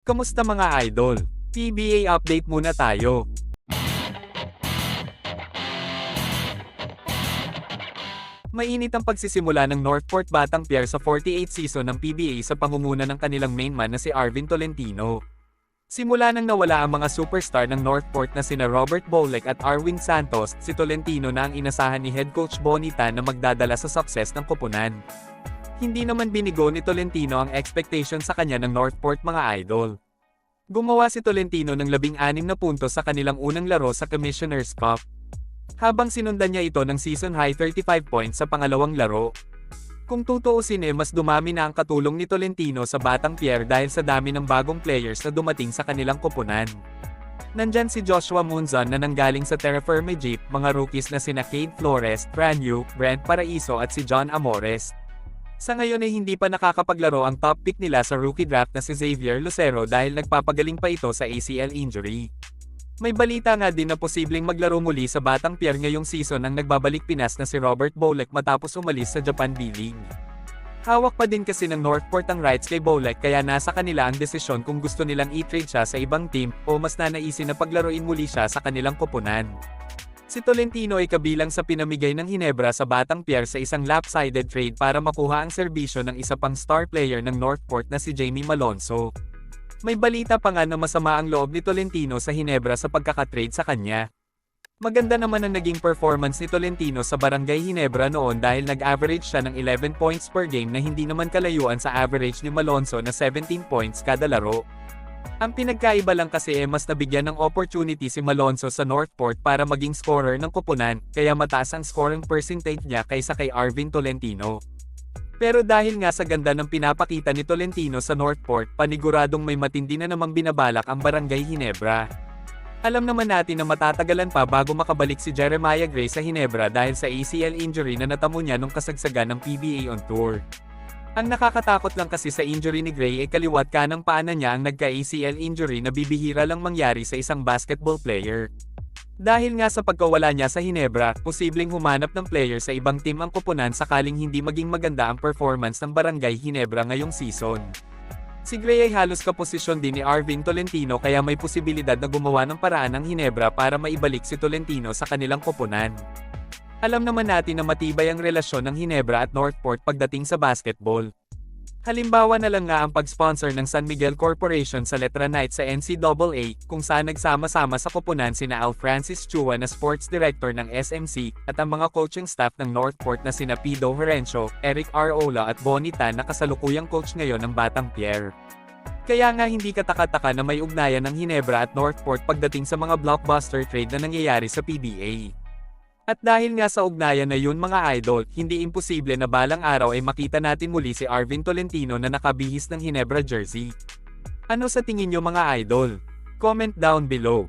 Kamusta mga idol? PBA update muna tayo. Mainit ang pagsisimula ng Northport Batang Pier sa 48th season ng PBA sa pangunguna ng kanilang main man na si Arvin Tolentino. Simula nang nawala ang mga superstar ng Northport na sina Robert Bowlek at Arwin Santos, si Tolentino na ang inasahan ni head coach Bonnie Tan na magdadala sa success ng koponan. Hindi naman binigo ni Tolentino ang expectation sa kanya ng Northport mga idol. Gumawa si Tolentino ng 16 na puntos sa kanilang unang laro sa Commissioner's Cup. Habang sinundan niya ito ng season high 35 points sa pangalawang laro. Kung tutuusin mas dumami na ang katulong ni Tolentino sa Batang Pier dahil sa dami ng bagong players na dumating sa kanilang koponan. Nandyan si Joshua Munzon na nanggaling sa Terra Firme Jeep, mga rookies na sina Cade Flores, Franyu, Brent Paraiso at si John Amores. Sa ngayon ay hindi pa nakakapaglaro ang top pick nila sa rookie draft na si Xavier Lucero dahil nagpapagaling pa ito sa ACL injury. May balita nga din na posibleng maglaro muli sa Batang Pier ngayong season ang nagbabalik Pinas na si Robert Bowlek matapos umalis sa Japan B-League. Hawak pa din kasi ng Northport ang rights kay Bowlek kaya nasa kanila ang desisyon kung gusto nilang i-trade siya sa ibang team o mas nanaisin na paglaruin muli siya sa kanilang koponan. Si Tolentino ay kabilang sa pinamigay ng Hinebra sa Batang Pier sa isang lopsided trade para makuha ang serbisyo ng isa pang star player ng Northport na si Jamie Malonzo. May balita pa nga na masama ang loob ni Tolentino sa Hinebra sa pagkakatrade sa kanya. Maganda naman ang naging performance ni Tolentino sa Barangay Hinebra noon dahil nag-average siya ng 11 points per game na hindi naman kalayuan sa average ni Malonzo na 17 points kada laro. Ang pinagkaiba lang kasi mas nabigyan ng opportunity si Malonzo sa Northport para maging scorer ng koponan, kaya mataas ang scoring percentage niya kaysa kay Arvin Tolentino. Pero dahil nga sa ganda ng pinapakita ni Tolentino sa Northport, paniguradong may matindi na namang binabalak ang Barangay Hinebra. Alam naman natin na matatagalan pa bago makabalik si Jeremiah Gray sa Hinebra dahil sa ACL injury na natamo niya nung kasagsagan ng PBA on tour. Ang nakakatakot lang kasi sa injury ni Gray ay kaliwat kanang paanan niya ang nagka-ACL injury na bibihira lang mangyari sa isang basketball player. Dahil nga sa pagkawala niya sa Hinebra, posibleng humanap ng player sa ibang team ang koponan sakaling hindi maging maganda ang performance ng Barangay Hinebra ngayong season. Si Gray ay halos kaposisyon din ni Arvin Tolentino kaya may posibilidad na gumawa ng paraan ng Hinebra para maibalik si Tolentino sa kanilang koponan. Alam naman natin na matibay ang relasyon ng Hinebra at Northport pagdating sa basketball. Halimbawa na lang nga ang pag-sponsor ng San Miguel Corporation sa Letra Night sa NCAA, kung saan nagsama-sama sa koponan sina Al Francis Chua na sports director ng SMC, at ang mga coaching staff ng Northport na sina Pido Herencio, Eric R. Ola at Bonnie Tan na kasalukuyang coach ngayon ng Batang Pier. Kaya nga hindi kataka-taka na may ugnayan ng Hinebra at Northport pagdating sa mga blockbuster trade na nangyayari sa PBA. At dahil nga sa ugnayan na yun mga idol, hindi imposible na balang araw ay makita natin muli si Arvin Tolentino na nakabihis ng Hinebra jersey. Ano sa tingin nyo mga idol? Comment down below.